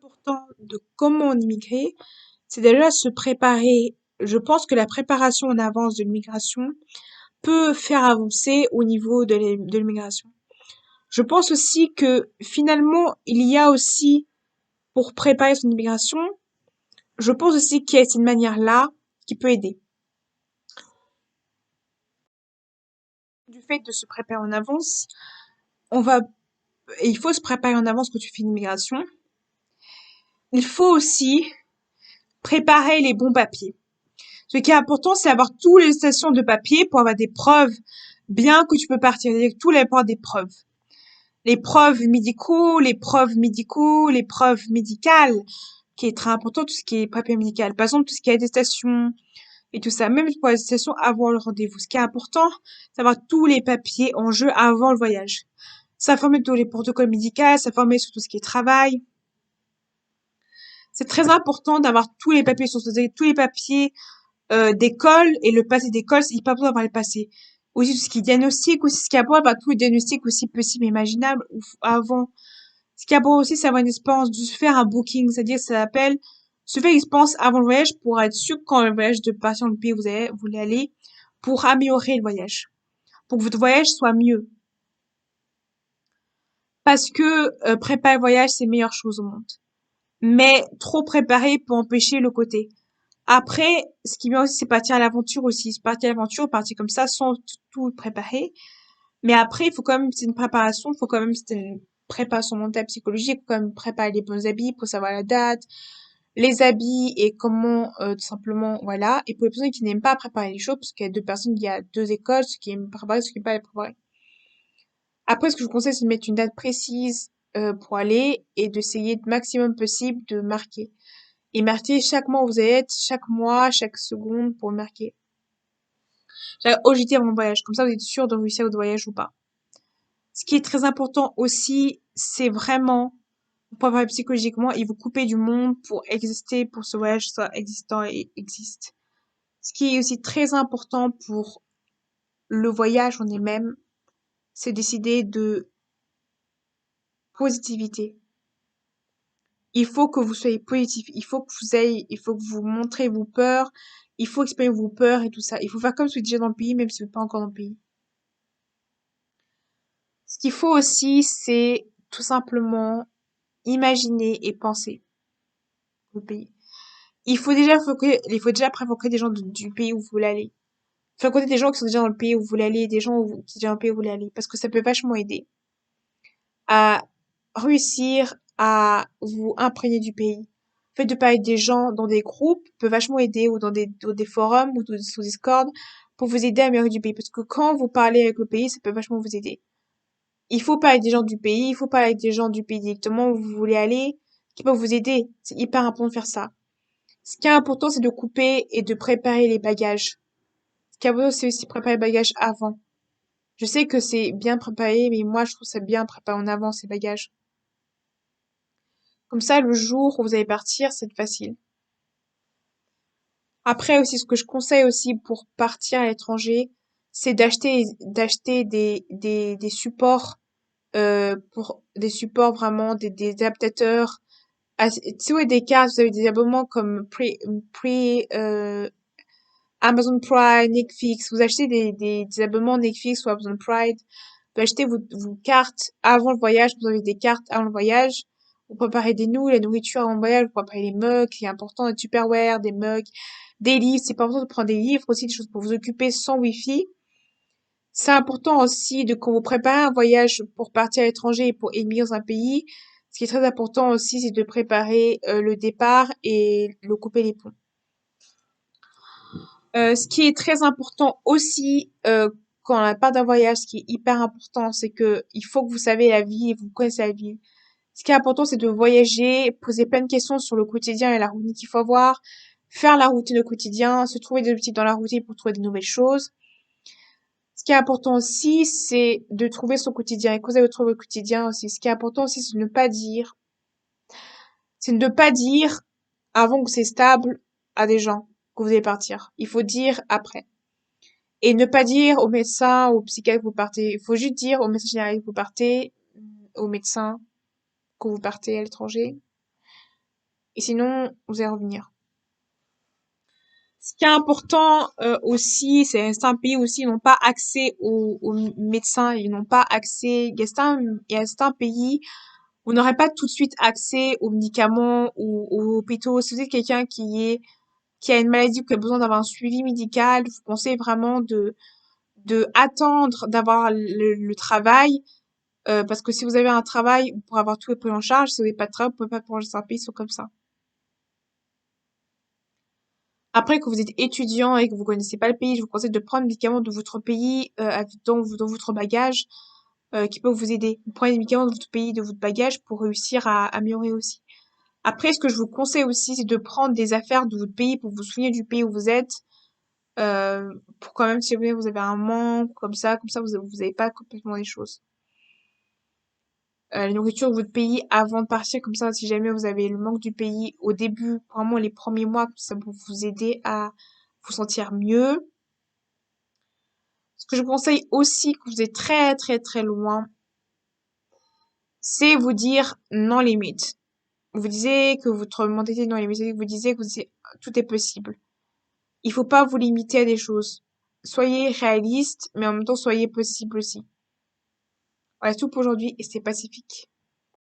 Important de comment immigrer, c'est déjà se préparer. Je pense que la préparation en avance de l'immigration peut faire avancer au niveau de l'immigration. Je pense aussi que finalement, il y a aussi, pour préparer son immigration, je pense aussi qu'il y a cette manière-là qui peut aider. Du fait de se préparer en avance, on va, il faut se préparer en avance quand tu fais une immigration. Il faut aussi préparer les bons papiers. Ce qui est important, c'est avoir toutes les stations de papier pour avoir des preuves bien que tu peux partir. C'est-à-dire tous les avoir des preuves. Les preuves médicaux, les preuves médicales, qui est très important, tout ce qui est papier médical. Par exemple, tout ce qui est attestation et tout ça, même pour l'attestation avant le rendez-vous. Ce qui est important, c'est d'avoir tous les papiers en jeu avant le voyage. S'informer de tous les protocoles médicaux, s'informer sur tout ce qui est travail. C'est très important d'avoir tous les papiers sur tous les papiers d'école et le passé d'école, c'est hyper important d'avoir le passé. Aussi tout ce qui est diagnostic, aussi ce qui est important, bah, tous les diagnostics aussi possibles et imaginables avant. Ce qui est important aussi, c'est avoir une expérience, de se faire un booking, c'est-à-dire ça s'appelle se faire une expérience avant le voyage pour être sûr quand le voyage de partir dans le pays où vous voulez aller, pour améliorer le voyage, pour que votre voyage soit mieux. Parce que préparer le voyage, c'est la meilleure chose au monde. Mais trop préparé peut empêcher le côté. Après, ce qui est bien aussi, c'est partir à l'aventure aussi. C'est partir à l'aventure, partir comme ça, sans tout préparer. Mais après, il faut quand même, c'est une préparation, il faut quand même, c'est une préparation mentale, psychologique, il faut quand même préparer les bons habits pour savoir la date, les habits et comment, tout simplement, voilà. Et pour les personnes qui n'aiment pas préparer les choses, parce qu'il y a deux personnes, il y a deux écoles, ceux qui aiment préparer, ceux qui n'aiment pas les préparer. Après, ce que je vous conseille, c'est de mettre une date précise, pour aller et d'essayer le maximum possible de marquer. Et marquer chaque mois où vous êtes, chaque mois, chaque seconde pour marquer. OJT avant le voyage. Comme ça, vous êtes sûr de réussir votre voyage ou pas. Ce qui est très important aussi, c'est vraiment, pour préparer psychologiquement et vous couper du monde pour exister, pour que ce voyage soit existant et existe. Ce qui est aussi très important pour le voyage en lui-même, c'est décider de positivité. Il faut que vous soyez positif. Il faut que vous montrez vos peurs. Il faut exprimer vos peurs et tout ça. Il faut faire comme si vous êtes déjà dans le pays, même si vous n'êtes pas encore dans le pays. Ce qu'il faut aussi, c'est tout simplement imaginer et penser au pays. Il faut déjà préférer des gens du pays où vous voulez aller. Fréquenter des gens qui sont déjà dans le pays où vous voulez aller, des gens qui sont déjà dans le pays où vous voulez aller. Parce que ça peut vachement aider à réussir à vous imprégner du pays. Le fait de parler avec des gens dans des groupes peut vachement aider ou dans des forums ou sous Discord pour vous aider à améliorer du pays. Parce que quand vous parlez avec le pays, ça peut vachement vous aider. Il faut parler avec des gens du pays, il faut parler avec des gens du pays directement où vous voulez aller, qui peuvent vous aider. C'est hyper important de faire ça. Ce qui est important, c'est de couper et de préparer les bagages. Ce qui est important, c'est aussi préparer les bagages avant. Je sais que c'est bien préparé, mais moi, je trouve ça bien préparé en avance, ces bagages. Comme ça, le jour où vous allez partir, c'est facile. Après aussi, ce que je conseille aussi pour partir à l'étranger, c'est d'acheter des supports, pour des supports vraiment, des adaptateurs. Si vous avez des cartes, vous avez des abonnements comme Amazon Prime, Netflix. Vous achetez des abonnements Netflix ou Amazon Prime. Vous achetez vos cartes avant le voyage. Vous avez des cartes avant le voyage. Vous préparez la nourriture avant le voyage. Vous préparez les mugs, qui est important, des Tupperware, des mugs, des livres. C'est pas important de prendre des livres aussi, des choses pour vous occuper sans Wi-Fi. C'est important aussi de quand vous préparez un voyage pour partir à l'étranger et pour émigrer dans un pays. Ce qui est très important aussi, c'est de préparer le départ et le couper les ponts. Ce qui est très important aussi quand on part d'un voyage, ce qui est hyper important, c'est que il faut que vous savez la ville et vous connaissez la ville. Ce qui est important, c'est de voyager, poser plein de questions sur le quotidien et la routine qu'il faut avoir, faire la routine au quotidien, se trouver des outils dans la routine pour trouver de nouvelles choses. Ce qui est important aussi, c'est de trouver son quotidien et quand vous avez trouvé votre quotidien aussi. Ce qui est important aussi, c'est de ne pas dire avant que c'est stable à des gens que vous allez partir. Il faut dire après. Et ne pas dire au médecin, au psychiatre que vous partez. Il faut juste dire au médecin généraliste que vous partez, au médecin que vous partez à l'étranger. et sinon, vous allez revenir. Ce qui est important aussi, c'est certains pays aussi n'ont pas accès aux médecins, ils n'ont pas accès. Il y a certains pays où on n'aurait pas tout de suite accès aux médicaments ou aux hôpitaux. Si vous êtes quelqu'un qui a une maladie ou qui a besoin d'avoir un suivi médical, je vous conseille vraiment de attendre d'avoir le travail. Parce que si vous avez un travail, vous pourrez avoir tout pris en charge. Si vous n'avez pas de travail, vous pouvez pas prendre un pays, ils sont comme ça. Après, que vous êtes étudiant et que vous connaissez pas le pays, je vous conseille de prendre des médicaments de votre pays dans votre bagage qui peuvent vous aider. Vous prenez des médicaments de votre pays, de votre bagage pour réussir à améliorer aussi. Après, ce que je vous conseille aussi, c'est de prendre des affaires de votre pays pour vous souvenir du pays où vous êtes. Pour quand même, si vous avez un manque, comme ça, vous avez pas complètement les choses. La nourriture de votre pays avant de partir, comme ça, si jamais vous avez le manque du pays au début, vraiment les premiers mois, ça peut vous aider à vous sentir mieux. Ce que je vous conseille aussi, quand vous êtes très très très loin, c'est vous dire non limite. Vous disiez que votre mentalité est non limite, vous disiez que tout est possible. Il faut pas vous limiter à des choses. Soyez réaliste, mais en même temps soyez possible aussi. Voilà, c'est tout pour aujourd'hui et c'est pacifique.